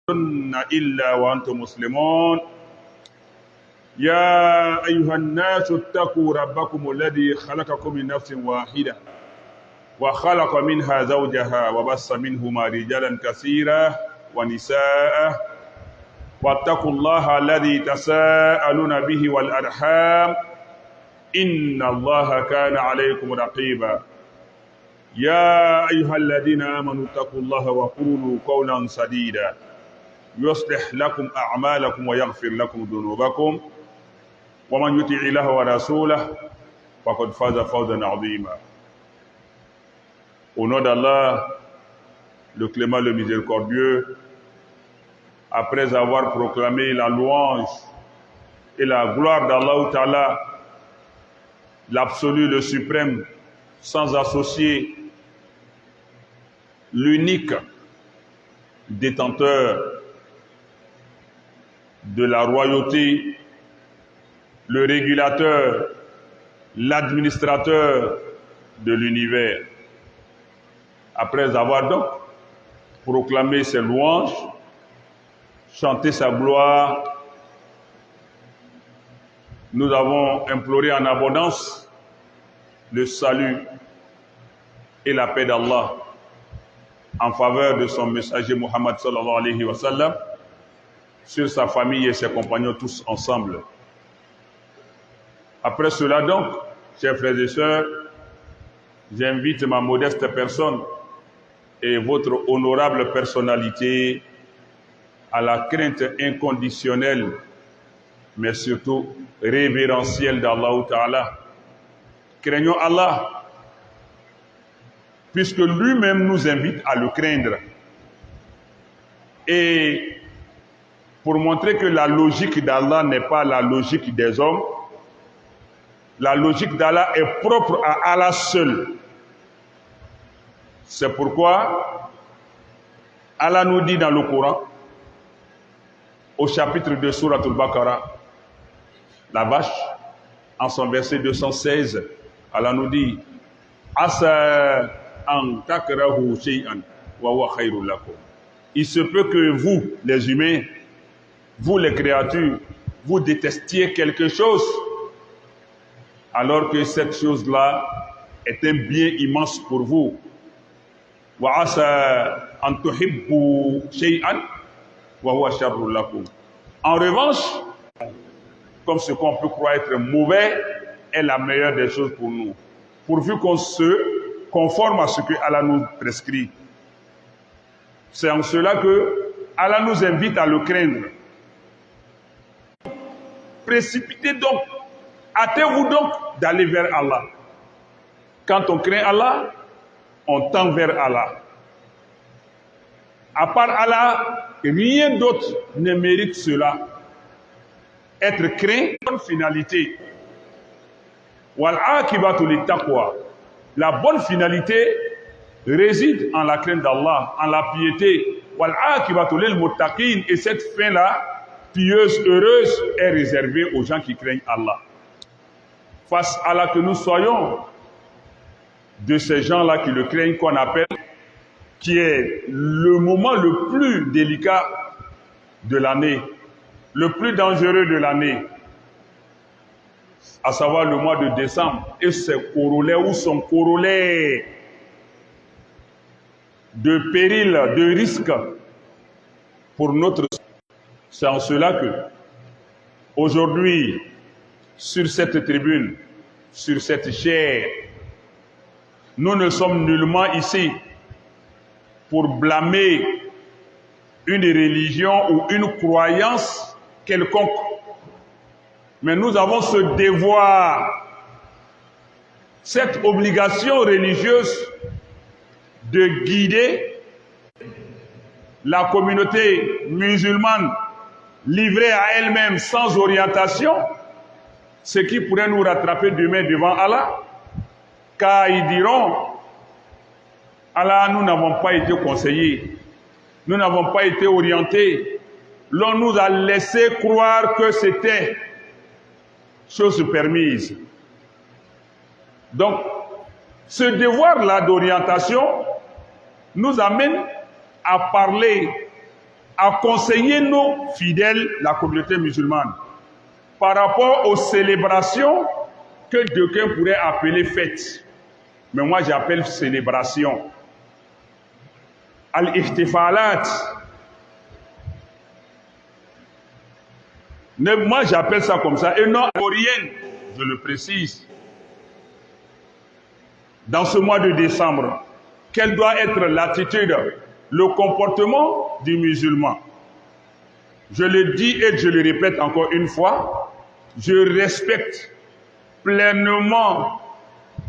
إلا وأنتم مسلمون يا أيها الناس اتقوا ربكم الذي خلقكم من نفس واحدة وخلق منها زوجها وبث منهما رجالا كثيرا ونساء واتقوا الله الذي تساءلون به والأرحام إن الله كان عليكم رقيبا يا أيها الذين آمنوا اتقوا الله وقولوا قولا سديدا يصلح لكم أعمالكم ويغفر لكم ذنوبكم ومن يطع الله ورسوله فقد فاز فوزا عظيما. Au nom d'Allah, le clément, le miséricordieux, après avoir proclamé la louange et la gloire d'Allah Ta'ala, l'absolu, le suprême, sans associer, l'unique détenteur de la royauté, le régulateur, l'administrateur de l'univers. Après avoir donc proclamé ses louanges, chanté sa gloire, nous avons imploré en abondance le salut et la paix d'Allah en faveur de son messager Muhammad sallallahu alayhi wa sallam, sur sa famille et ses compagnons tous ensemble. Après cela donc, chers frères et sœurs, j'invite ma modeste personne et votre honorable personnalité à la crainte inconditionnelle, mais surtout révérentielle d'Allah Ta'ala. Craignons Allah, puisque lui-même nous invite à le craindre. Et pour montrer que la logique d'Allah n'est pas la logique des hommes, la logique d'Allah est propre à Allah seul. C'est pourquoi Allah nous dit dans le Coran, au chapitre de Surat al-Baqarah, la vache, en son verset 216, Allah nous dit « Asa an takrahu shay'an wa huwa khayrun lakum » Il se peut que vous, les humains, vous les créatures, vous détestiez quelque chose, alors que cette chose-là est un bien immense pour vous. Wa asa an tuhibbu shay'an wa huwa sharrun lakum. En revanche, comme ce qu'on peut croire être mauvais est la meilleure des choses pour nous, pourvu qu'on se conforme à ce que Allah nous prescrit. C'est en cela que Allah nous invite à le craindre. Précipitez donc, hâtez-vous donc d'aller vers Allah. Quand on craint Allah, on tend vers Allah. À part Allah, rien d'autre ne mérite cela. Être craint, bonne finalité. Wal-aqibatu lit-taqwa. La bonne finalité réside en la crainte d'Allah, en la piété. Wal-aqibatu lil-muttaqin. Et cette fin-là, pieuse, heureuse, est réservée aux gens qui craignent Allah. Face à Allah, que nous soyons de ces gens-là qui le craignent, qu'on appelle, qui est le moment le plus délicat de l'année, le plus dangereux de l'année, à savoir le mois de décembre, et ses corollaires ou son corollaire de péril, de risque pour notre... C'est en cela que, aujourd'hui, sur cette tribune, sur cette chaire, nous ne sommes nullement ici pour blâmer une religion ou une croyance quelconque. Mais nous avons ce devoir, cette obligation religieuse de guider la communauté musulmane livrée à elle-même sans orientation, ce qui pourrait nous rattraper demain devant Allah, car ils diront, Allah, nous n'avons pas été conseillés, nous n'avons pas été orientés, l'on nous a laissé croire que c'était chose permise. Donc, ce devoir-là d'orientation nous amène à parler à conseiller nos fidèles, la communauté musulmane, par rapport aux célébrations que d'aucuns pourraient appeler fêtes. Mais moi, j'appelle célébration. Al-Ihtifalat. Moi, j'appelle ça comme ça. Et non grégorienne, je le précise. Dans ce mois de décembre, quelle doit être l'attitude, le comportement du musulman? Je le dis et je le répète encore une fois, je respecte pleinement,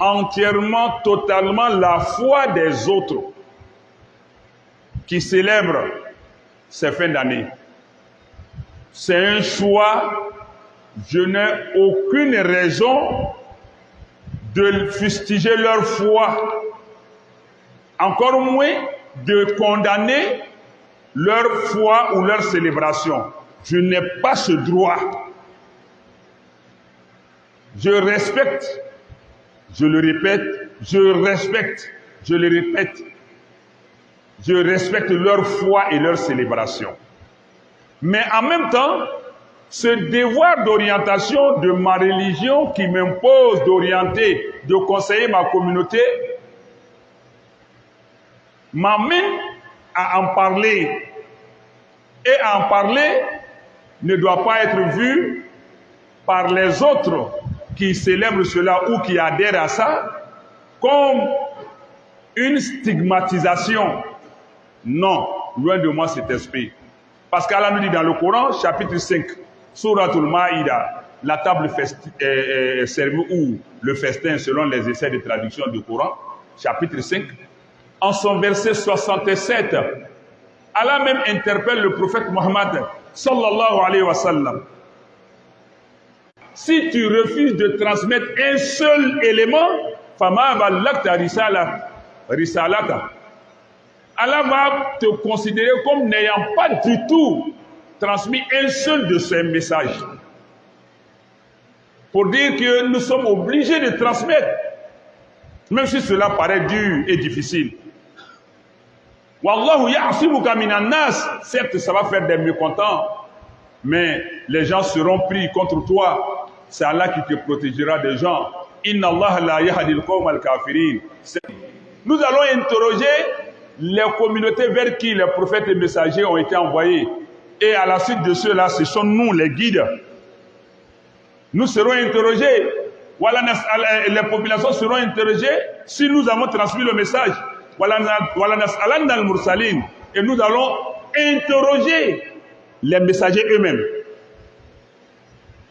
entièrement, totalement la foi des autres qui célèbrent ces fins d'année. C'est un choix, je n'ai aucune raison de fustiger leur foi, encore moins de condamner leur foi ou leur célébration. Je n'ai pas ce droit. Je respecte, je le répète, je respecte, je le répète, je respecte leur foi et leur célébration. Mais en même temps, ce devoir d'orientation de ma religion qui m'impose d'orienter, de conseiller ma communauté, m'amène à en parler. Et à en parler ne doit pas être vu par les autres qui célèbrent cela ou qui adhèrent à ça comme une stigmatisation. Non, loin de moi cet esprit. Parce qu'Allah nous dit dans le Coran, chapitre 5, Suratul Maïda, la table servie ou le festin selon les essais de traduction du Coran, chapitre 5, en son verset 67, Allah même interpelle le prophète Mohammed sallallahu alayhi wa sallam. Si tu refuses de transmettre un seul élément, fama ballagta risalata. Allah va te considérer comme n'ayant pas du tout transmis un seul de ces messages. Pour dire que nous sommes obligés de transmettre, même si cela paraît dur et difficile. Wallahu ya'simuka minan nas. Certes, ça va faire des mécontents, mais les gens seront pris contre toi. C'est Allah qui te protégera des gens. Inna Allah la yahdi al-qawm al-kafirin. Nous allons interroger les communautés vers qui les prophètes et messagers ont été envoyés. Et à la suite de cela, ce sont nous les guides. Nous serons interrogés. Les populations seront interrogées si nous avons transmis le message. Et nous allons interroger les messagers eux-mêmes.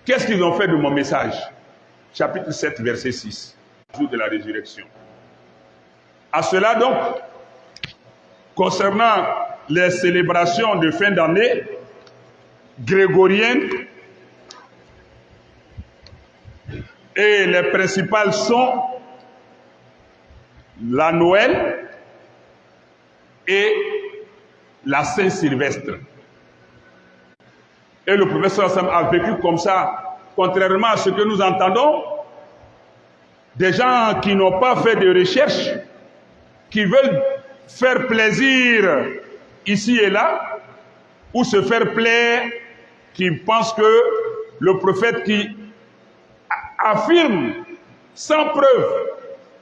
Qu'est-ce qu'ils ont fait de mon message? Chapitre 7, verset 6, jour de la résurrection. À cela donc, concernant les célébrations de fin d'année grégoriennes, et les principales sont la Noël et la Saint-Sylvestre. Et le professeur Sam a vécu comme ça, contrairement à ce que nous entendons, des gens qui n'ont pas fait de recherche, qui veulent faire plaisir ici et là, ou se faire plaire, qui pensent que le prophète qui affirme sans preuve,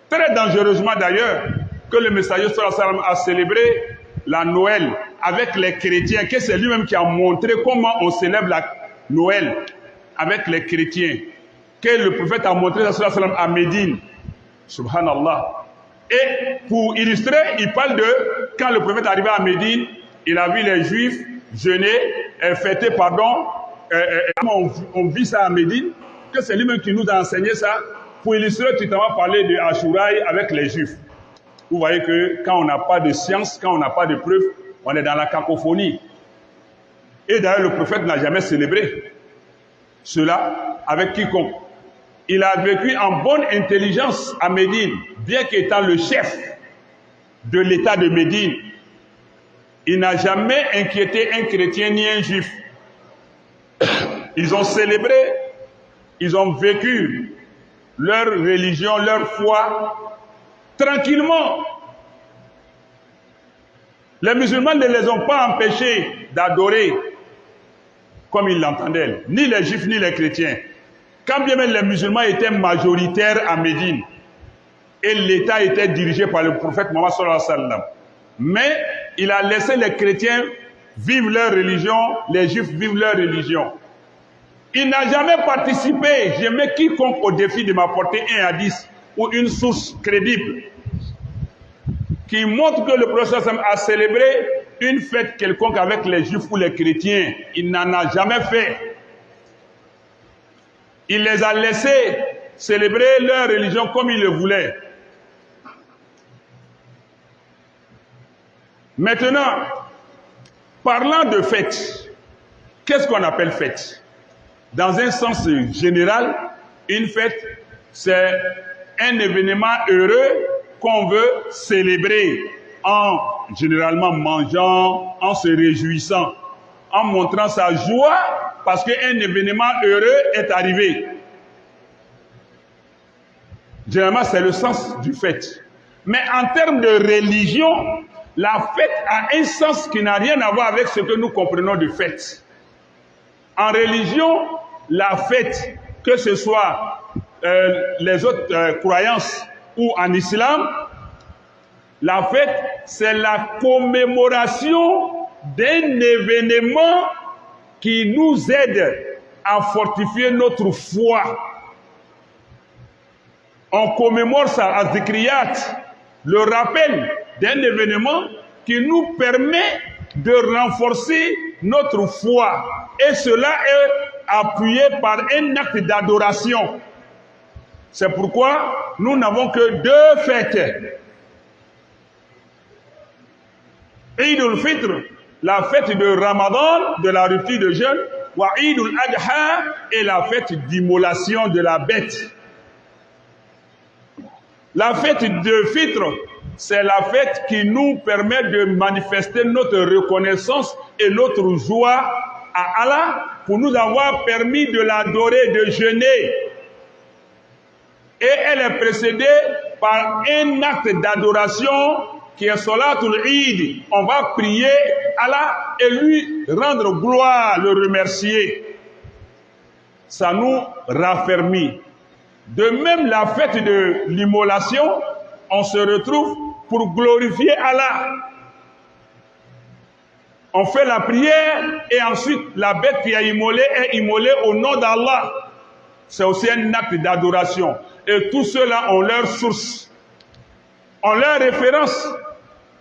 très dangereusement d'ailleurs, que le messager sallallahu alayhi wa sallam a célébré la Noël avec les chrétiens, que c'est lui-même qui a montré comment on célèbre la Noël avec les chrétiens, que le prophète a montré sallallahu alayhi wa sallam à Médine. Subhanallah. Et pour illustrer, il parle de quand le prophète est arrivé à Médine, il a vu les juifs jeûner, fêter, pardon, on vit ça à Médine, que c'est lui-même qui nous a enseigné ça. Pour illustrer, tu t'en vas parler de Ashuraï avec les juifs. Vous voyez que quand on n'a pas de science, quand on n'a pas de preuves, on est dans la cacophonie. Et d'ailleurs, le prophète n'a jamais célébré cela avec quiconque. Il a vécu en bonne intelligence à Médine, bien qu'étant le chef de l'état de Médine. Il n'a jamais inquiété un chrétien ni un juif. Ils ont célébré, ils ont vécu leur religion, leur foi, tranquillement. Les musulmans ne les ont pas empêchés d'adorer comme ils l'entendaient, ni les juifs ni les chrétiens. Quand bien même les musulmans étaient majoritaires à Médine, et l'État était dirigé par le prophète Mohammed sallallahu alayhi wa sallam. Mais il a laissé les chrétiens vivre leur religion, les juifs vivre leur religion. Il n'a jamais participé, jamais quiconque au défi de m'apporter un hadith ou une source crédible qui montre que le prophète a célébré une fête quelconque avec les juifs ou les chrétiens. Il n'en a jamais fait. Il les a laissés célébrer leur religion comme ils le voulaient. Maintenant, parlant de fête, qu'est-ce qu'on appelle fête? Dans un sens général, une fête, c'est un événement heureux qu'on veut célébrer en généralement mangeant, en se réjouissant, en montrant sa joie parce qu'un événement heureux est arrivé. Généralement, c'est le sens du fête. Mais en termes de religion, la fête a un sens qui n'a rien à voir avec ce que nous comprenons de fête. En religion, la fête, que ce soit les autres croyances ou en islam, la fête, c'est la commémoration d'un événement qui nous aide à fortifier notre foi. On commémore ça à Zikriyat, le rappel d'un événement qui nous permet de renforcer notre foi. Et cela est appuyé par un acte d'adoration. C'est pourquoi nous n'avons que deux fêtes. Eid al-Fitr, la fête de Ramadan, de la rupture de jeûne, wa Eid al-Adha, et la fête d'immolation de la bête. La fête de Fitr, c'est la fête qui nous permet de manifester notre reconnaissance et notre joie à Allah pour nous avoir permis de l'adorer, de jeûner. Et elle est précédée par un acte d'adoration qui est Salatul Eid. On va prier Allah et lui rendre gloire, le remercier. Ça nous raffermit. De même, la fête de l'immolation, on se retrouve pour glorifier Allah. On fait la prière et ensuite la bête qui a immolé est immolée au nom d'Allah. C'est aussi un acte d'adoration. Et tous ceux-là ont leur source, ont leur référence.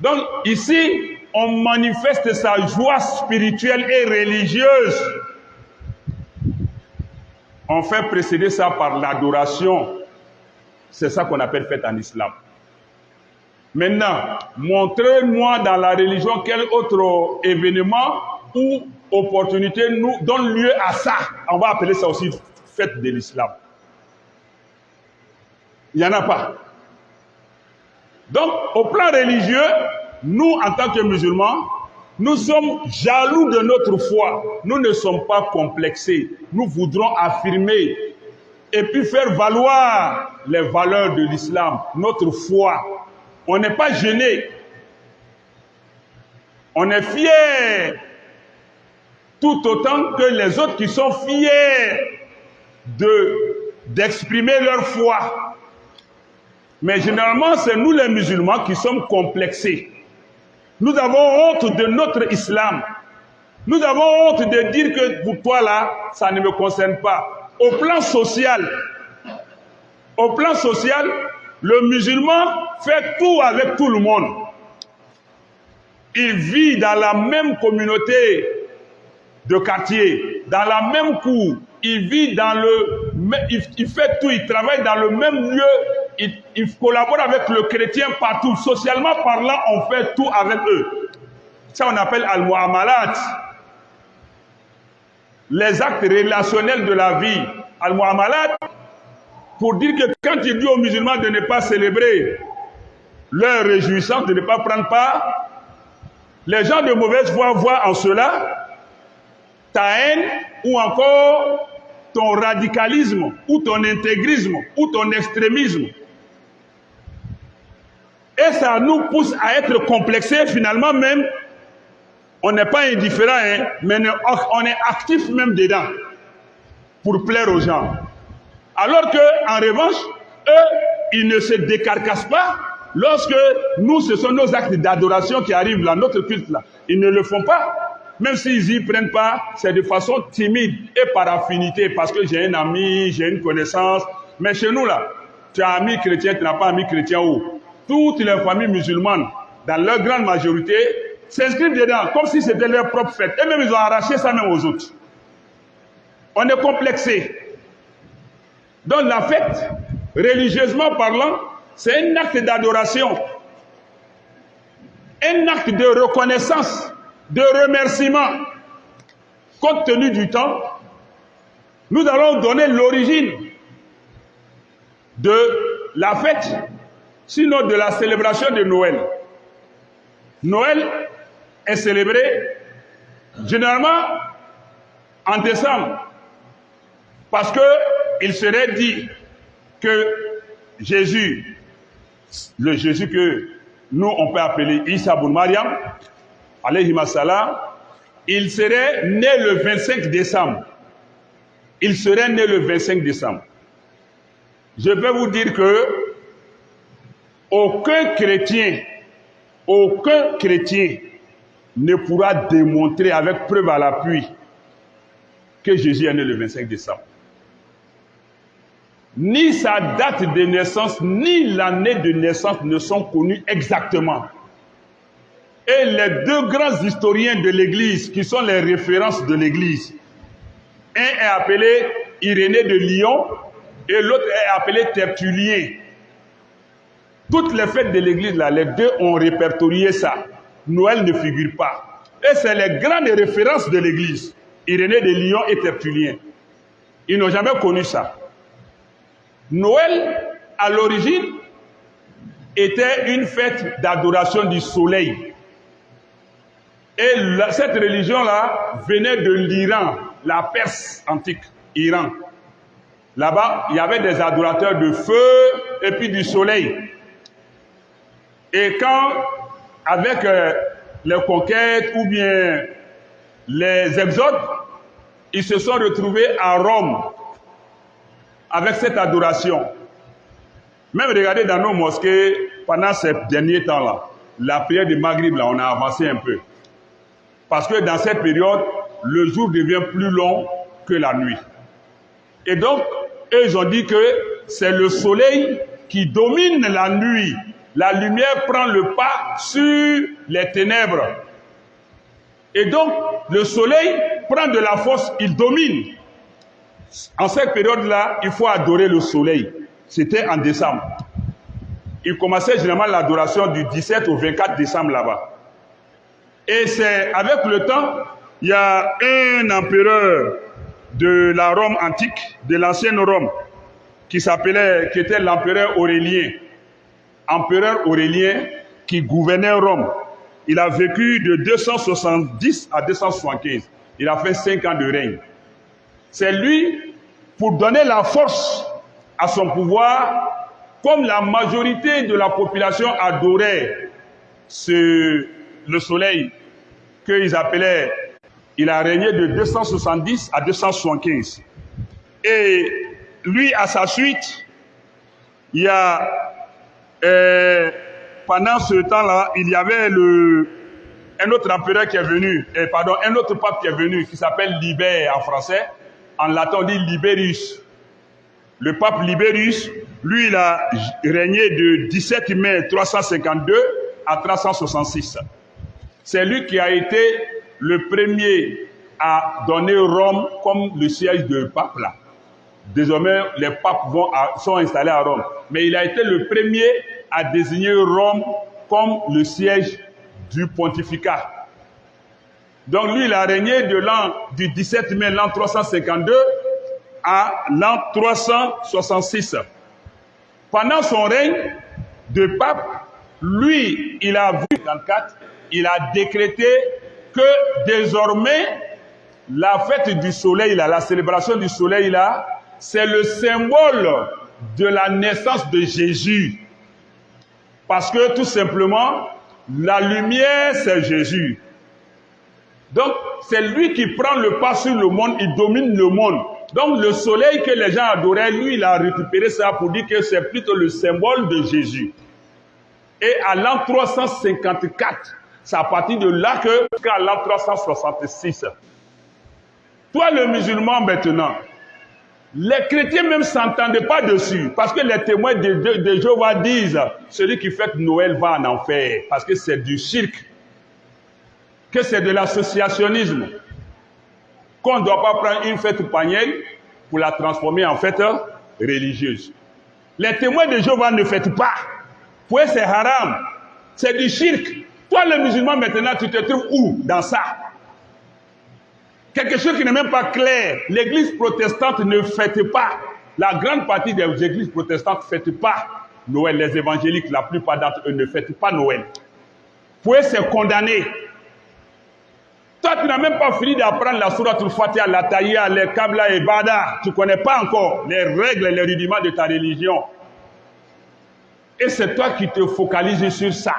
Donc ici, on manifeste sa joie spirituelle et religieuse. On fait précéder ça par l'adoration. C'est ça qu'on appelle fête en islam. Maintenant, montrez-moi dans la religion quel autre événement ou opportunité nous donne lieu à ça. On va appeler ça aussi fête de l'islam. Il n'y en a pas. Donc, au plan religieux, nous, en tant que musulmans, nous sommes jaloux de notre foi. Nous ne sommes pas complexés. Nous voudrons affirmer et puis faire valoir les valeurs de l'islam, notre foi. On n'est pas gêné. On est fiers. Tout autant que les autres qui sont fiers d'exprimer leur foi. Mais généralement, c'est nous les musulmans qui sommes complexés. Nous avons honte de notre islam. Nous avons honte de dire que pour toi là, ça ne me concerne pas. Au plan social, le musulman fait tout avec tout le monde. Il vit dans la même communauté de quartier, dans la même cour. Il vit dans il fait tout, il travaille dans le même lieu, il collabore avec le chrétien partout. Socialement parlant, on fait tout avec eux. Ça, on appelle al-mu'amalat. Les actes relationnels de la vie. Al-mu'amalat, pour dire que quand il dit aux musulmans de ne pas célébrer leur réjouissance, de ne pas prendre part, les gens de mauvaise foi voient en cela ta haine ou encore ton radicalisme ou ton intégrisme ou ton extrémisme. Et ça nous pousse à être complexés. Finalement même, on n'est pas indifférent, hein, mais on est actif même dedans pour plaire aux gens. Alors qu'en revanche, eux, ils ne se décarcassent pas. Lorsque nous, ce sont nos actes d'adoration qui arrivent là, notre culte là, ils ne le font pas. Même s'ils n'y prennent pas, c'est de façon timide et par affinité, parce que j'ai un ami, j'ai une connaissance. Mais chez nous là, tu as un ami chrétien, tu n'as pas un ami chrétien où toutes les familles musulmanes, dans leur grande majorité, s'inscrivent dedans, comme si c'était leur propre fête. Et même ils ont arraché ça même aux autres. On est complexé. Donc la fête, religieusement parlant, c'est un acte d'adoration, un acte de reconnaissance, de remerciement. Compte tenu du temps, nous allons donner l'origine de la fête, sinon de la célébration de Noël. Noël est célébré généralement en décembre, parce qu'il serait dit que Jésus, le Jésus que nous on peut appeler Isa Boun Mariam, alayhi salam, il serait né le 25 décembre. Il serait né le 25 décembre. Je vais vous dire que aucun chrétien ne pourra démontrer avec preuve à l'appui que Jésus est né le 25 décembre. Ni sa date de naissance, ni l'année de naissance ne sont connus exactement. Et les deux grands historiens de l'Église, qui sont les références de l'Église, un est appelé Irénée de Lyon et l'autre est appelé Tertullien. Toutes les fêtes de l'Église, là, les deux ont répertorié ça. Noël ne figure pas. Et c'est les grandes références de l'Église, Irénée de Lyon et Tertullien. Ils n'ont jamais connu ça. Noël, à l'origine, était une fête d'adoration du soleil. Et cette religion-là venait de l'Iran, la Perse antique, Iran. Là-bas, il y avait des adorateurs de feu et puis du soleil. Et quand, avec les conquêtes ou bien les exodes, ils se sont retrouvés à Rome avec cette adoration. Même regardez dans nos mosquées, pendant ces derniers temps-là, la prière du Maghrib, là, on a avancé un peu. Parce que dans cette période, le jour devient plus long que la nuit. Et donc, eux, ils ont dit que c'est le soleil qui domine la nuit. La lumière prend le pas sur les ténèbres. Et donc, le soleil prend de la force, il domine. En cette période-là, il faut adorer le soleil. C'était en décembre. Il commençait généralement l'adoration du 17 au 24 décembre là-bas. Et c'est avec le temps, il y a un empereur de la Rome antique, de l'ancienne Rome, qui était l'empereur Aurélien. Empereur Aurélien qui gouvernait Rome. Il a vécu de 270 à 275. Il a fait 5 ans de règne. C'est lui, pour donner la force à son pouvoir, comme la majorité de la population adorait le soleil, qu'ils appelaient, il a régné de 270 à 275. Et lui, à sa suite, il y a, pendant ce temps-là, il y avait un autre empereur qui est venu, un autre pape qui est venu, qui s'appelle Libère en français. En latin, on dit Liberius. Le pape Liberius, lui, il a régné de 17 mai 352 à 366. C'est lui qui a été le premier à donner Rome comme le siège de pape là. Désormais, les papes sont installés à Rome. Mais il a été le premier à désigner Rome comme le siège du pontificat. Donc lui, il a régné du 17 mai l'an 352 à l'an 366. Pendant son règne de pape, lui, il a vu dans le 4, il a décrété que désormais, la fête du soleil, la célébration du soleil, c'est le symbole de la naissance de Jésus. Parce que tout simplement, la lumière, c'est Jésus. Donc, c'est lui qui prend le pas sur le monde, il domine le monde. Donc, le soleil que les gens adoraient, lui, il a récupéré ça pour dire que c'est plutôt le symbole de Jésus. Et à l'an 354, c'est à partir de là que, jusqu'à l'an 366. Toi, le musulman, maintenant, les chrétiens même ne s'entendaient pas dessus. Parce que les témoins de Jéhovah disent, celui qui fête Noël va en enfer. Parce que c'est du cirque. Que c'est de l'associationnisme. Qu'on ne doit pas prendre une fête païenne pour la transformer en fête religieuse. Les témoins de Jéhovah ne fêtent pas. Pour eux, c'est haram. C'est du cirque. Toi, le musulman, maintenant, tu te trouves où dans ça? Quelque chose qui n'est même pas clair. L'église protestante ne fête pas. La grande partie des églises protestantes ne fêtent pas Noël. Les évangéliques, la plupart d'entre eux ne fêtent pas Noël. Pour eux, c'est condamné. Toi, tu n'as même pas fini d'apprendre la sourate al-Fatiha, la taïa, les kabla et bada. Tu ne connais pas encore les règles et les rudiments de ta religion. Et c'est toi qui te focalises sur ça.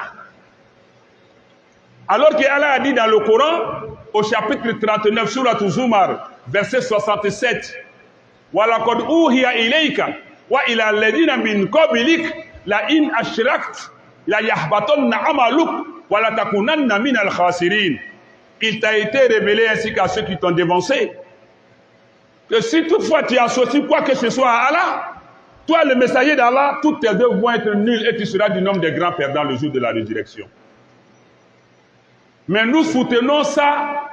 Alors qu'Allah a dit dans le Coran, au chapitre 39, sourate Zumar, verset 67, وَلَقَدْ أُوحِيَ إِلَيْكَ وَإِلَى الَّذِينَ مِنْ قَبْلِكَ لَئِنْ أَشْرَكْتَ لَيَحْبَطَنَّ عَمَلُكَ وَلَتَكُونَنَّ مِنَ الْخَاسِرِينَ. Il t'a été révélé ainsi qu'à ceux qui t'ont dévancé, que si toutefois tu associes quoi que ce soit à Allah, toi le messager d'Allah, toutes tes œuvres vont être nulles et tu seras du nombre des grands perdants le jour de la résurrection. Mais nous soutenons ça.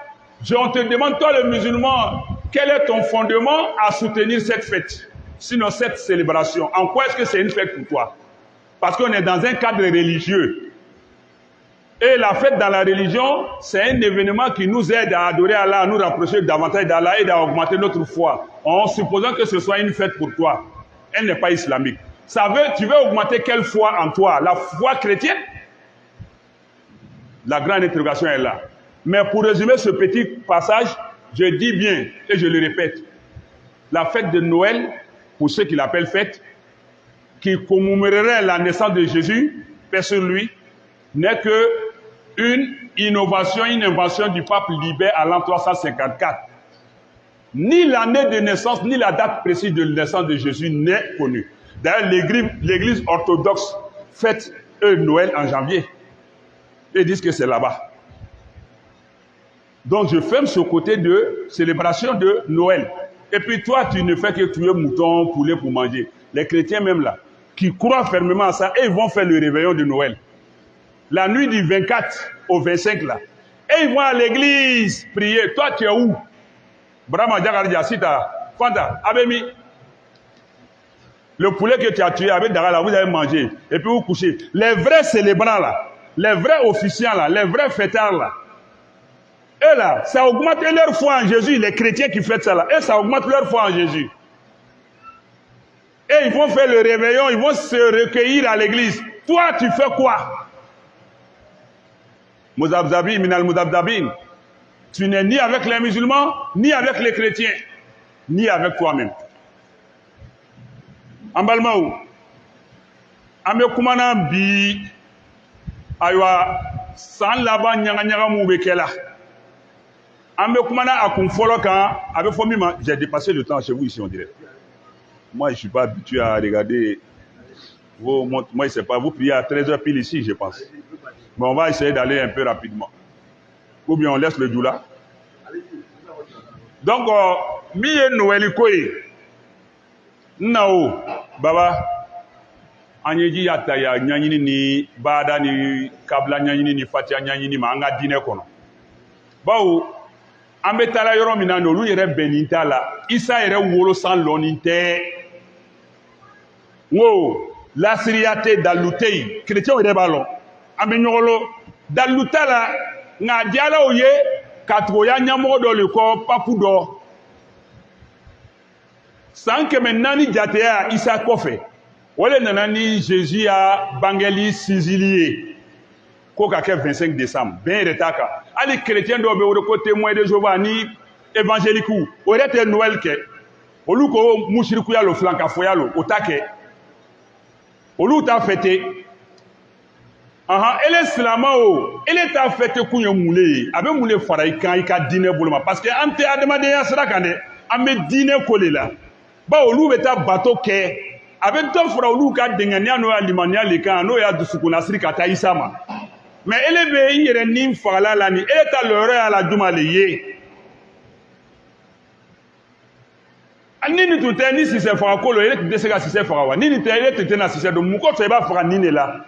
On te demande, toi le musulman, quel est ton fondement à soutenir cette fête, sinon cette célébration? En quoi est-ce que c'est une fête pour toi? Parce qu'on est dans un cadre religieux. Et la fête dans la religion, c'est un événement qui nous aide à adorer Allah, à nous rapprocher davantage d'Allah et à augmenter notre foi. En supposant que ce soit une fête pour toi, elle n'est pas islamique. Ça veut, tu veux augmenter quelle foi en toi? La foi chrétienne? La grande interrogation est là. Mais pour résumer ce petit passage, je dis bien, et je le répète, la fête de Noël, pour ceux qui l'appellent fête, qui commémorerait la naissance de Jésus, paix sur lui, n'est que une innovation, une invention du pape Libère à l'an 354. Ni l'année de naissance, ni la date précise de naissance de Jésus n'est connue. D'ailleurs, l'église orthodoxe fête Noël en janvier. Ils disent que c'est là-bas. Donc je ferme ce côté de célébration de Noël. Et puis toi, tu ne fais que tuer mouton, poulet pour manger. Les chrétiens même là, qui croient fermement à ça, et ils vont faire le réveillon de Noël. La nuit du 24 au 25 là. Et ils vont à l'église prier. Toi, tu es où? Brahma Djagardia, Sita, Fanta, Abemi. Le poulet que tu as tué avec Dagala, vous avez mangé. Et puis vous couchez. Les vrais célébrants là, les vrais officiants là, les vrais fêtards là. Et là, ça augmente leur foi en Jésus. Les chrétiens qui fêtent ça là. Et ça augmente leur foi en Jésus. Et ils vont faire le réveillon, ils vont se recueillir à l'église. Toi, tu fais quoi? Mouzabzabi, minal mouzabzabin. Tu n'es ni avec les musulmans, ni avec les chrétiens, ni avec toi-même. Ambalmaou. Ame kumana bi aywa san laba nyanga nyanga mu bekela. Ame kumana akun folo kan avec fomima, j'ai dépassé le temps chez vous ici on dirait. Moi je suis pas habitué à regarder vos montres. Moi je sais pas, vous priez à 13h pile ici je pense. Mais on va essayer d'aller un peu rapidement. Ou bien on laisse le doula. Donc, miye Noël koye. Nao, baba. Anyeji yata ya nyanyini ni bada ni kabla nyanyini ni fatia nyanyini ma anga dine kono. Bawo, ambetala yoro minano lu yere beninta la. Isa yere wolo san loninte. Wo, la siriate dalutei. Chrétien yere balon. Ambe nyolo daluta la nga diala oye katgoya nyamo do le ko papudo sanke menani jatea isa kofe wole nanani Jésus a bangeli sizilie ko ka ke 25 décembre ben retaka ali chrétien do be wo ko témoin de Jéhovah ni évangélique ou orete Noël ke oluko mushriku ya lo flanka foya lo otake olu ta fêter. ele silama o ele t'a fête kun ye mule ye a bɛ mule fara i kan i ka diinɛ bolo ma parce que an tɛ adamadenya sira kan dɛ an bɛ diinɛ ko de la bawo olu bɛ taa bato kɛ a bɛ dɔ fara olu ka dengɛniya n'o y'a limaniya le kan n'o y'a dusukunnasiri ka taa isa ma mais ele bɛ i yɛrɛ ni fagala la ni ele ta lɔyɔrɔ y'a la juma le ye ni nin tun tɛ ni sisɛ faga ko lo ele tun tɛ se ka sisɛ faga wa ni nin tɛ ele tun tɛ na sisɛ don mun kɔfɛ i b'a faga nin de la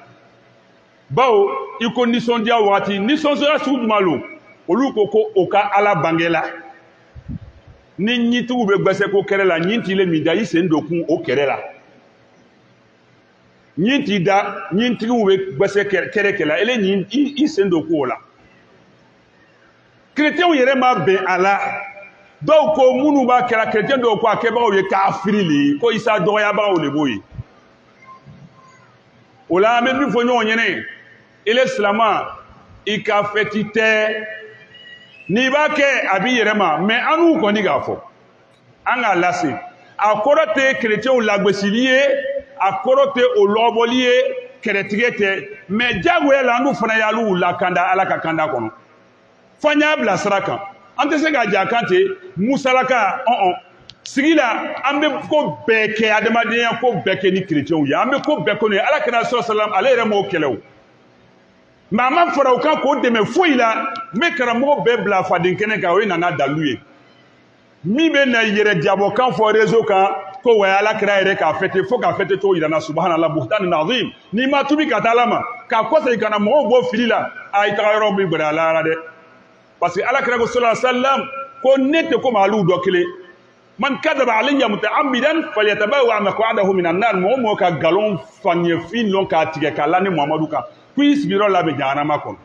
bawo i ko nisɔndiya wagati nisɔndiya sugu jumɛn lo olu ko o ka ala bange la ni ɲitigiw bɛ gbɛsɛ ko kɛrɛ la ɲin t'ilen min da i sen don kun o kɛrɛ la ɲin t'i da ɲintigiw bɛ gbɛsɛ kɛrɛ kɛ la ele ɲin i sen don kun o la kerecɛnw yɛrɛ ma bɛn a la dɔw ko minnu b'a kɛra kerecɛn dɔw ko a kɛbagaw ye kafiri le ye ko isa dɔgɔyabagaw le b'o ye o la an bɛ min fɔ ɲɔgɔn ɲɛnɛ ele silama i ka fɛti tɛ n'i b'a kɛ a b'i yɛrɛ ma mais an n'u kɔni k'a fɔ an k'a lase a kɔrɔ tɛ kerecɛnw lagosili ye a kɔrɔ tɛ o lɔbɔli ye kɛrɛtigɛ tɛ mais diyagoya la an n'u fana y'al'u lakanda ala ka kanda kɔnɔ f'an y'a bila sira kan an tɛ se ka ja kan ten musalaka sigi la an bɛ ko bɛɛ kɛ adamadenya ko bɛɛ kɛ ni kerecɛnw ye an bɛ ko bɛɛ kɛ n'o ye ala kɛra sɔlaam ale yɛrɛ m'o kɛlɛ o mais a ma fara o kan k'o dɛmɛ foyi la n bɛ karamɔgɔ bɛɛ bila faden kɛnɛ kan o ye nana dalu ye min bɛ na yɛrɛ jabɔkan fɔ réseau kan ko wa ala kɛra yɛrɛ k'a fêter fo k'a fêter cogo yira n na subhanallah buhtan azim n'i ma tubi ka taa ala ma k'a kɔsegin ka na mɔgɔw bɔ fili la a i taga yɔrɔ min gbɛrɛ a la dɛ parce que ala kɛra ko sallallahu alaihi wasallam ko ne tɛ komi alu dɔ kelen man kadaba alayya muta'ammidan falyatabawa maq'adahu minan nar mɔgɔ ka nkalon faniɲɛfin lɔn k'a tigɛ k'a la ni muhamadu kan ko i sigiyɔrɔ labɛn jahanama kɔnɔ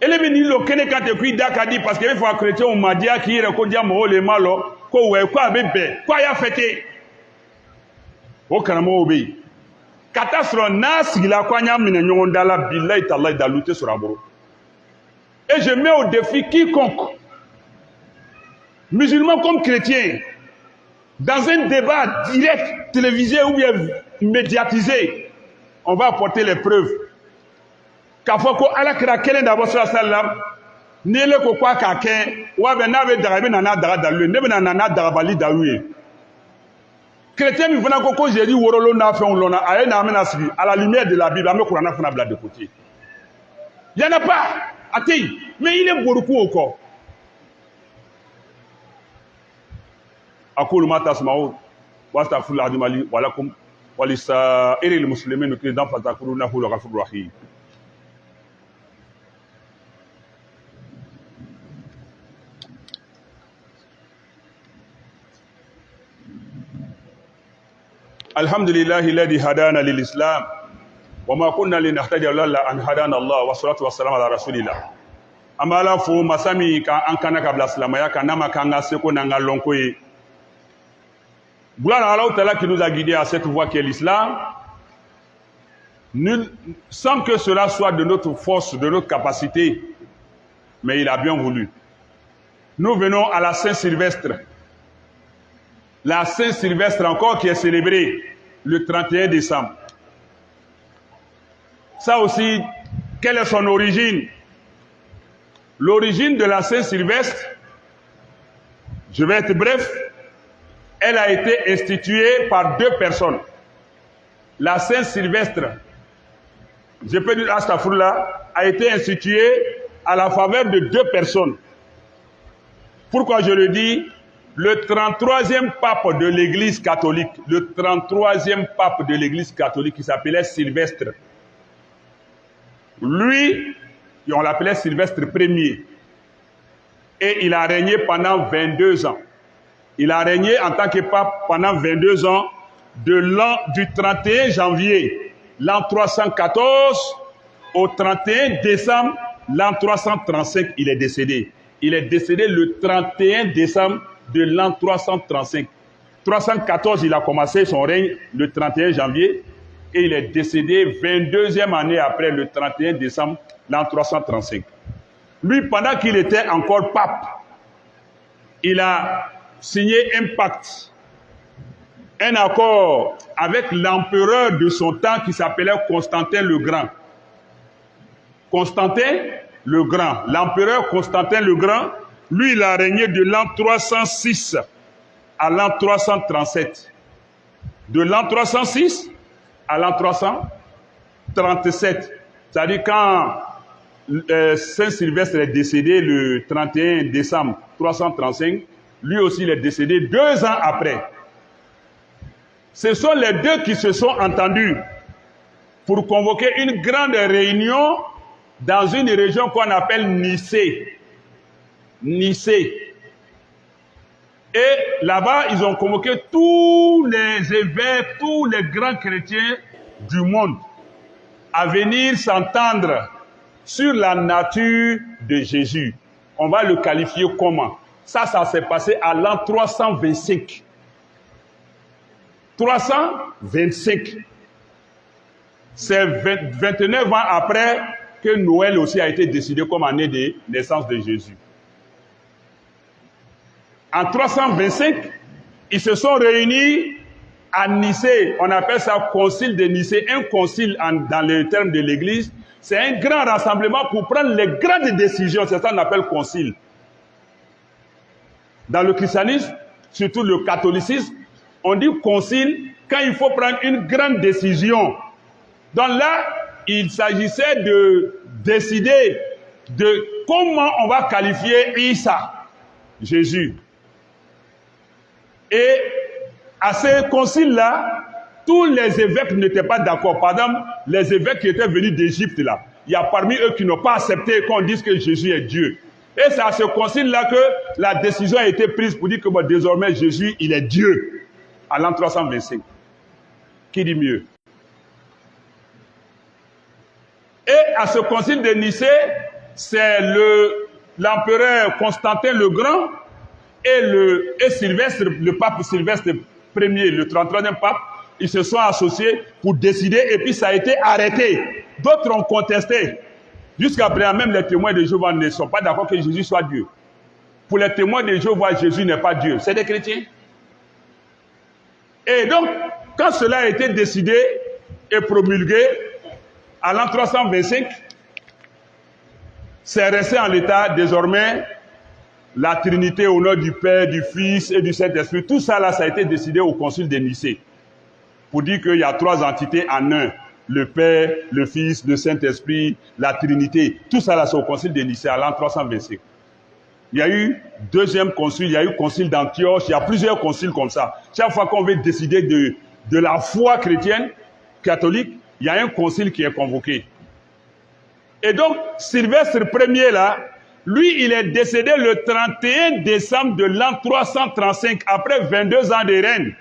ele bɛ nin lɔ kɛnɛ kan ten ko i da ka di parce que e bɛ fɔ kerecɛnw ma diya k'i yɛrɛ ko diya mɔgɔw le ma lɔ ko wɛ ko a bɛ bɛn ko a y'a fêter o karamɔgɔw bɛ yen ka taa sɔrɔ n'a sigila ko an y'a minɛ ɲɔgɔn da la bilahi talahi dalu tɛ sɔrɔ a bolo et je mets au défi quiconque musulman comme chrétien dans un débat direct télévisé ou bien médiatisé on va apporter les preuves k'a fɔ ko ala kɛra kelen da bɔ sallam ni ele ko k'a k'a kɛ wa bɛ n'a bɛ daga i bɛ na n'a daga dalu ye ne bɛ na n'a dagabali dalu ye chrétien min fana ko Jésus worolo n'a fɛnw lɔnna a ye na an bɛna sigi à la lumière de la Bible an bɛ kuranɛ fana bila de côté y en a pas a tɛ yen mais il est boruku o kɔ أقول ما تسمعون وأستغفر الله العظيم لي ولكم ولسائر المسلمين كذا فذكروا إنه الغفور الرحيم الحمد لله الذي هدانا للإسلام وما كنا لنهتدي لولا أن هدانا الله والصلاة والسلام على رسول الله أما لا فو مسامي كان كان قبل الإسلام يا كان ما كان سكون نعلونكوي Gloire à Allah Ta'ala qui nous a guidés à cette voie qui est l'islam, sans que cela soit de notre force, de notre capacité, mais il a bien voulu. Nous venons à la Saint-Sylvestre. La Saint-Sylvestre encore qui est célébrée le 31 décembre. Ça aussi, quelle est son origine? L'origine de la Saint-Sylvestre, je vais être bref, elle a été instituée par deux personnes. La Saint-Sylvestre, je peux dire Astaghfirullah, a été instituée à la faveur de deux personnes. Pourquoi je le dis? Le 33e pape de l'Église catholique, le 33e pape de l'Église catholique qui s'appelait Sylvestre. Lui, on l'appelait Sylvestre Ier. Et il a régné pendant 22 ans. Il a régné en tant que pape pendant 22 ans, du 31 janvier l'an 314 au 31 décembre l'an 335, il est décédé. Il est décédé le 31 décembre de l'an 335. 314, il a commencé son règne le 31 janvier et il est décédé 22e année après le 31 décembre l'an 335. Lui, pendant qu'il était encore pape, il a signé un pacte un accord avec l'empereur de son temps qui s'appelait Constantin le Grand. Constantin le Grand, l'empereur Constantin le Grand, lui il a régné de l'an 306 à l'an 337. De l'an 306 à l'an 337. C'est-à-dire quand Saint Sylvestre est décédé le 31 décembre 335, lui aussi il est décédé 2 ans après. Ce sont les deux qui se sont entendus pour convoquer une grande réunion dans une région qu'on appelle Nicée. Nicée. Et là-bas, ils ont convoqué tous les évêques, tous les grands chrétiens du monde à venir s'entendre sur la nature de Jésus. On va le qualifier comment? Ça s'est passé à l'an 325. 325. C'est 29 ans après que Noël aussi a été décidé comme année de naissance de Jésus. En 325, ils se sont réunis à Nicée. On appelle ça concile de Nicée. Un concile, dans les termes de l'Église, c'est un grand rassemblement pour prendre les grandes décisions. C'est ça qu'on appelle concile. Dans le christianisme, surtout le catholicisme, on dit concile quand il faut prendre une grande décision. Donc là, il s'agissait de décider de comment on va qualifier Isa, Jésus. Et à ce concile-là, tous les évêques n'étaient pas d'accord. Par exemple, les évêques qui étaient venus d'Égypte, là, il y a parmi eux qui n'ont pas accepté qu'on dise que Jésus est Dieu. Et c'est à ce concile-là que la décision a été prise pour dire que bon, désormais Jésus, il est Dieu, à l'an 325. Qui dit mieux? Et à ce concile de Nicée, c'est l'empereur Constantin le Grand et Sylvestre, le pape Sylvestre Ier, le 33e pape, ils se sont associés pour décider et puis ça a été arrêté. D'autres ont contesté. Jusqu'à présent, même les témoins de Jéhovah ne sont pas d'accord que Jésus soit Dieu. Pour les témoins de Jéhovah, Jésus n'est pas Dieu. C'est des chrétiens. Et donc, quand cela a été décidé et promulgué, à l'an 325, c'est resté en l'état. Désormais, la Trinité au nom du Père, du Fils et du Saint-Esprit, tout ça là, ça a été décidé au concile de Nicée. Pour dire qu'il y a 3 entités en un. Le Père, le Fils, le Saint-Esprit, la Trinité. Tout ça là, c'est au concile de Nicée, à l'an 325. Il y a eu 2e concile, il y a eu le concile d'Antioche, il y a plusieurs conciles comme ça. Chaque fois qu'on veut décider de la foi chrétienne, catholique, il y a un concile qui est convoqué. Et donc, Sylvestre Ier là, lui, il est décédé le 31 décembre de l'an 335, après 22 ans de règne.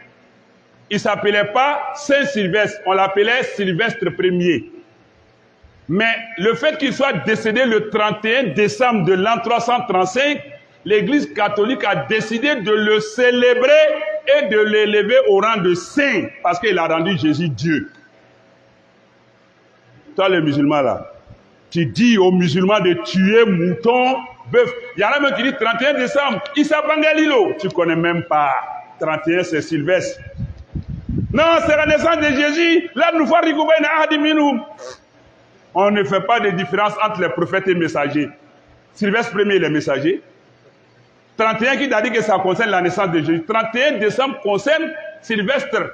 Il ne s'appelait pas Saint Sylvestre, on l'appelait Sylvestre Ier. Mais le fait qu'il soit décédé le 31 décembre de l'an 335, l'Église catholique a décidé de le célébrer et de l'élever au rang de saint, parce qu'il a rendu Jésus Dieu. Toi, les musulmans là, tu dis aux musulmans de tuer mouton, bœuf. Il y en a même qui disent 31 décembre, Issa Bangalilo. Tu ne connais même pas. 31, c'est Sylvestre. Non, c'est la naissance de Jésus. Là, nous faisons rigoubé. On ne fait pas de différence entre les prophètes et les messagers. Sylvestre Ier, il est messager. 31 qui a dit que ça concerne la naissance de Jésus. 31 décembre concerne Sylvestre,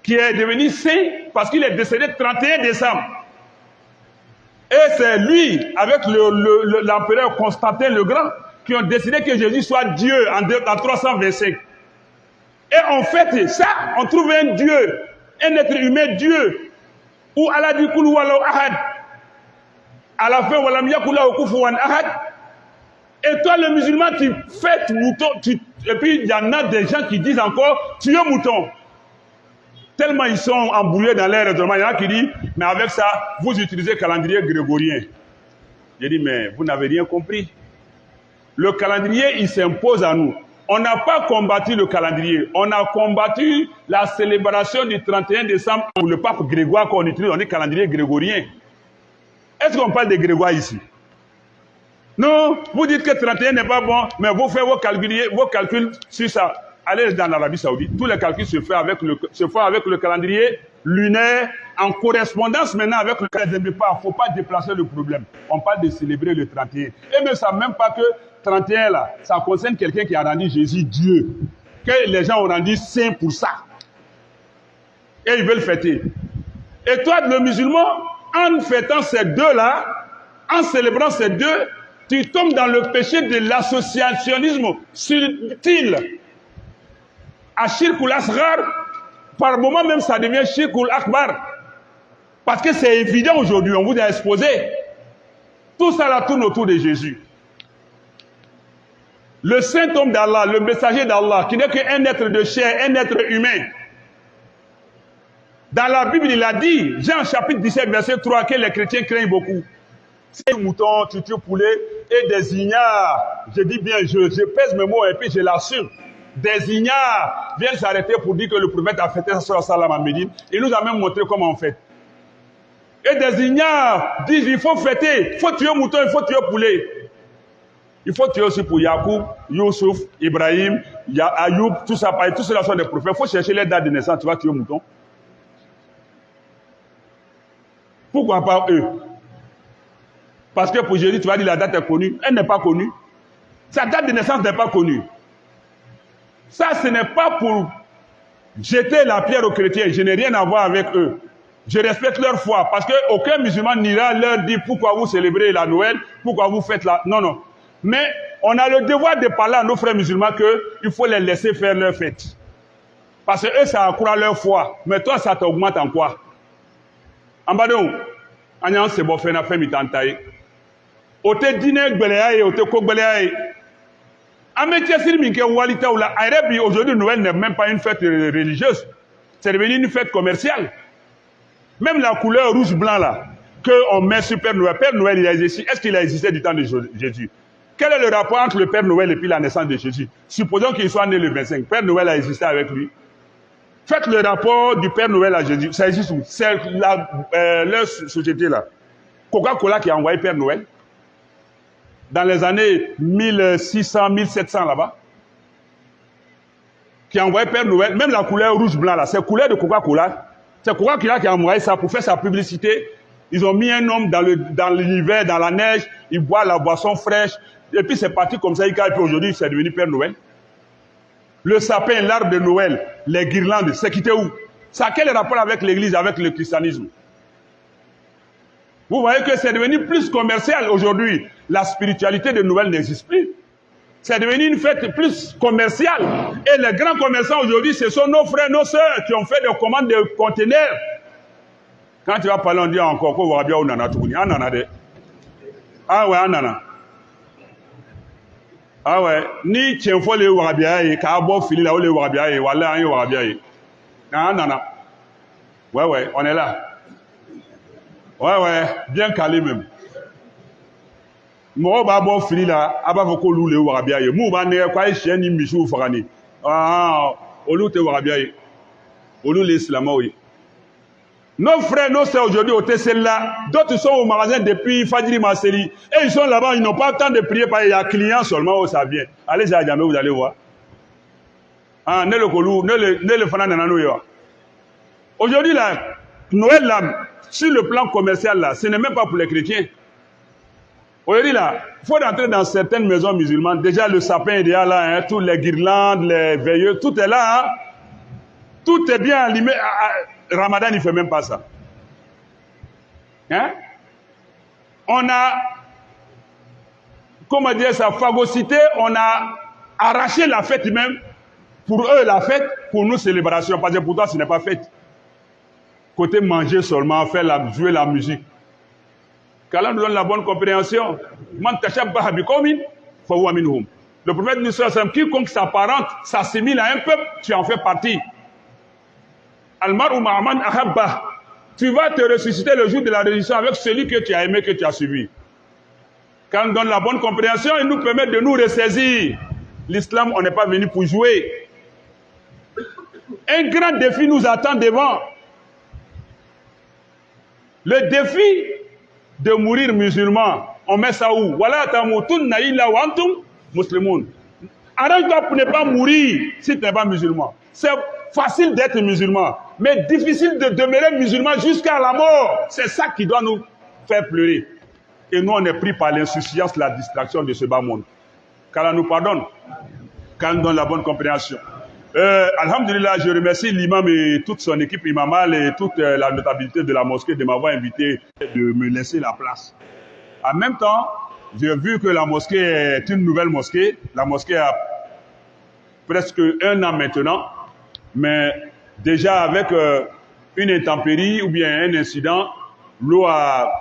qui est devenu saint parce qu'il est décédé le 31 décembre. Et c'est lui, avec l'empereur Constantin le Grand, qui ont décidé que Jésus soit Dieu en 325. Et en fait, ça, on trouve un Dieu, un être humain Dieu, où Allah dit Koulou Walou Ahad. À la fin, Walam Yakoula Okoufouan Ahad. Et toi, le musulman, tu fais mouton. Et puis, il y en a des gens qui disent encore, tu es mouton. Tellement ils sont embrouillés dans leur raisonnement. Il y en a qui disent, mais avec ça, vous utilisez le calendrier grégorien. J'ai dit, mais vous n'avez rien compris. Le calendrier, il s'impose à nous. On n'a pas combattu le calendrier. On a combattu la célébration du 31 décembre pour le pape Grégoire qu'on utilise, on dit calendrier grégorien. Est-ce qu'on parle de Grégoire ici? Non, vous dites que 31 n'est pas bon, mais vous faites vos calculs sur ça. allez dans l'Arabie Saoudite, tous les calculs se font avec le calendrier lunaire, en correspondance maintenant avec le calendrier. Il ne faut pas déplacer le problème. On parle de célébrer le 31. Et même ne savent même pas que 31 là, ça concerne quelqu'un qui a rendu Jésus Dieu. Que les gens ont rendu saint pour ça. Et ils veulent fêter. Et toi, le musulman, en fêtant ces deux-là, en célébrant ces deux, tu tombes dans le péché de l'associationnisme subtil. À Shirkul Asghar, par moment même ça devient Shirkul Akbar. Parce que c'est évident aujourd'hui, on vous a exposé. Tout ça là tourne autour de Jésus. Le saint homme d'Allah, le messager d'Allah, qui n'est qu'un être de chair, un être humain. Dans la Bible, il a dit, Jean chapitre 17, verset 3, que les chrétiens craignent beaucoup. C'est moutons, tu poulet et des ignares. Je dis bien, je pèse mes mots et puis je l'assume. Des ignares viennent s'arrêter pour dire que le prophète a fêté sa salam à Médine. Il nous a même montré comment on fait. Et des ignares disent, il faut fêter, il faut tuer mouton, il faut tuer poulet. Il faut tuer aussi pour Yacoub, Youssouf, Ibrahim, Ayoub, tout ça, tout cela sont des prophètes. Il faut chercher les dates de naissance, tu vas tuer mouton. Pourquoi pas eux? Parce que pour Jésus, tu vas dire la date est connue. Elle n'est pas connue. Sa date de naissance n'est pas connue. Ça, ce n'est pas pour jeter la pierre aux chrétiens. Je n'ai rien à voir avec eux. Je respecte leur foi. Parce qu'aucun musulman n'ira leur dire pourquoi vous célébrez la Noël, pourquoi vous faites la... Non, non. Mais on a le devoir de parler à nos frères musulmans qu'il faut les laisser faire leur fête. Parce que eux, ça accroît leur foi. Mais toi, ça t'augmente en quoi? En bas de où? On se bon fait na fait mitantaï. Ote dîner gbeleaye, ote ko gbeleaye. Amétier sur minke walita ou la Arabi aujourd'hui Noël n'est même pas une fête religieuse. C'est devenu une fête commerciale. Même la couleur rouge-blanc là, qu'on met sur Père Noël. Père Noël, il a existé. Est-ce qu'il a existé du temps de Jésus? Quel est le rapport entre le Père Noël et puis la naissance de Jésus? Supposons qu'il soit né le 25. Père Noël a existé avec lui. Faites le rapport du Père Noël à Jésus. Ça existe où? C'est leur société là. Coca-Cola qui a envoyé Père Noël. Dans les années 1600, 1700 là-bas. Qui a envoyé Père Noël. Même la couleur rouge-blanc là. C'est couleur de Coca-Cola. C'est Coca-Cola qui a envoyé ça pour faire sa publicité. Ils ont mis un homme dans l'hiver, dans la neige. Il boit la boisson fraîche. Et puis c'est parti comme ça. Et puis aujourd'hui, c'est devenu Père Noël. Le sapin, l'arbre de Noël, les guirlandes, c'est quitté où? Ça a quel rapport avec l'église, avec le christianisme? Vous voyez que c'est devenu plus commercial aujourd'hui. La spiritualité de Noël n'existe plus. C'est devenu une fête plus commerciale. Et les grands commerçants aujourd'hui, ce sont nos frères, nos sœurs qui ont fait des commandes de conteneurs. Quand tu vas parler, on dit encore qu'on va bien au nana tout. Ah ouais, nana. Ah ouais, ni tiens faut les warabiaye, car bon fili là où les warabiaye, voilà un warabiaye. Ah non non. Ouais, on est là. Ouais, bien calé même. Moi ba bon fili là, aba faut qu'on loue les warabiaye. Mou ba ne quoi chien ni michou farani. Ah, olu te warabiaye. Olu les islamo oui. Nos frères, nos sœurs aujourd'hui au Tessela, d'autres sont au magasin depuis Fadjiri Masseli. Et ils sont là-bas, ils n'ont pas le temps de prier parce qu'il y a clients seulement où ça vient. Allez à Djamé, vous allez voir. Ah, ne le kolou, ne le fanan nananoua. Aujourd'hui, là, Noël, là, sur le plan commercial, là, ce n'est même pas pour les chrétiens. Aujourd'hui, là, il faut rentrer dans certaines maisons musulmanes. Déjà, le sapin est déjà là, hein, toutes les guirlandes, les veilleux, tout est là. Hein. Tout est bien allumé. Ramadan, il ne fait même pas ça. Hein? On a, comment dire ça, phagocyté, on a arraché la fête même. Pour eux, la fête, pour nous, célébration. Parce que pour toi, ce n'est pas fête. Côté manger seulement, jouer la musique. Qu'Allah nous donne la bonne compréhension. Le prophète nous dit, quiconque s'apparente, s'assimile à un peuple, tu en fais partie. Tu vas te ressusciter le jour de la résurrection avec celui que tu as aimé, que tu as suivi. Quand on donne la bonne compréhension, il nous permet de nous ressaisir. L'islam, on n'est pas venu pour jouer. Un grand défi nous attend devant. Le défi de mourir musulman, on met ça où? Voilà tamutunna illa wa antum muslimun. Arrange-toi pour ne pas mourir si tu n'es pas musulman. C'est facile d'être musulman, mais difficile de demeurer musulman jusqu'à la mort. C'est ça qui doit nous faire pleurer. Et nous, on est pris par l'insouciance, la distraction de ce bas monde. Qu'Allah nous pardonne, qu'Allah nous donne la bonne compréhension. Alhamdulillah, je remercie l'imam et toute son équipe imamale et toute la notabilité de la mosquée de m'avoir invité, de me laisser la place. En même temps, j'ai vu que la mosquée est une nouvelle mosquée. La mosquée a presque 1 an maintenant, mais déjà avec une intempérie ou bien un incident, l'eau a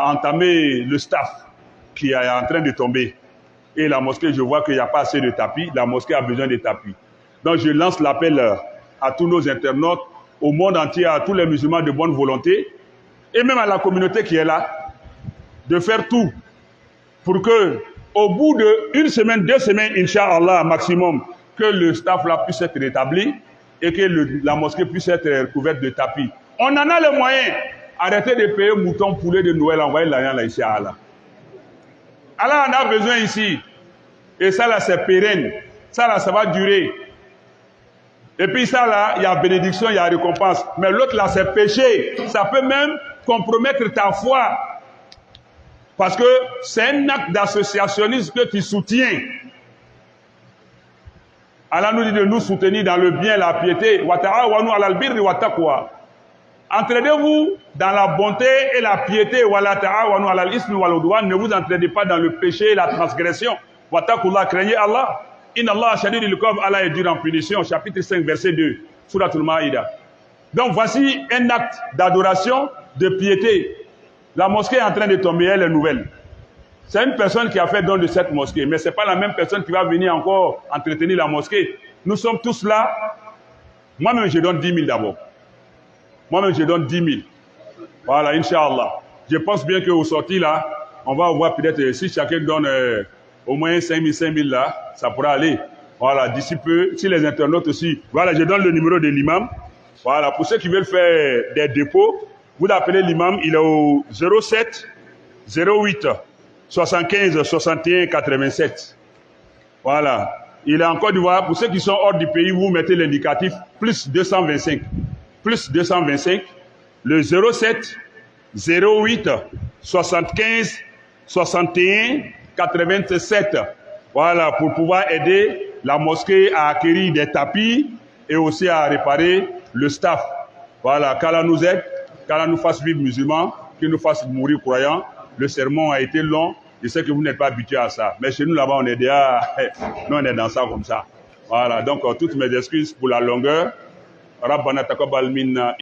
entamé le staff qui est en train de tomber. Et la mosquée, je vois qu'il n'y a pas assez de tapis. La mosquée a besoin de tapis. Donc je lance l'appel à tous nos internautes, au monde entier, à tous les musulmans de bonne volonté, et même à la communauté qui est là, de faire tout pour que, au bout d'1 semaine, 2 semaines, Inch'Allah, maximum, que le staff là puisse être rétabli et que la mosquée puisse être recouverte de tapis. On en a les moyens. Arrêtez de payer moutons, poulets de Noël, envoyez l'argent là ici à Allah. Allah en a besoin ici. Et ça là, c'est pérenne. Ça là, ça va durer. Et puis ça là, il y a bénédiction, il y a récompense. Mais l'autre là, c'est péché. Ça peut même compromettre ta foi. Parce que c'est un acte d'associationnisme que tu soutiens. Allah nous dit de nous soutenir dans le bien et la piété. Entraidez-vous dans la bonté et la piété. Ne vous entraidez pas dans le péché et la transgression. Craignez Allah. Inna Allah shadidul iqab, Allah est dur en punition. Chapitre 5, verset 2. Suratul Maïda. Donc voici un acte d'adoration, de piété. La mosquée est en train de tomber, elle est nouvelle. C'est une personne qui a fait don de cette mosquée, mais ce n'est pas la même personne qui va venir encore entretenir la mosquée. Nous sommes tous là. Moi-même, je donne 10 000 d'abord. Moi-même, je donne 10 000. Voilà, Inch'Allah. Je pense bien qu'au sorti là, on va voir peut-être si chacun donne au moins 5 000 là, ça pourra aller. Voilà, d'ici peu, si les internautes aussi. Voilà, je donne le numéro de l'imam. Voilà, pour ceux qui veulent faire des dépôts, vous appelez l'imam, il est au 07 08 75 61 87. Voilà. Il est en Côte d'Ivoire. Pour ceux qui sont hors du pays, vous mettez l'indicatif plus 225. Plus 225. Le 07 08 75 61 87. Voilà, pour pouvoir aider la mosquée à acquérir des tapis et aussi à réparer le staff. Voilà, qu'Allah nous aide, qu'Allah nous fasse vivre musulmans, qu'il nous fasse mourir croyants. Le sermon a été long, je sais que vous n'êtes pas habitués à ça. Mais chez nous là-bas, on est déjà, nous on est dans ça comme ça. Voilà, donc toutes mes excuses pour la longueur. Rabbana taqabbal minna.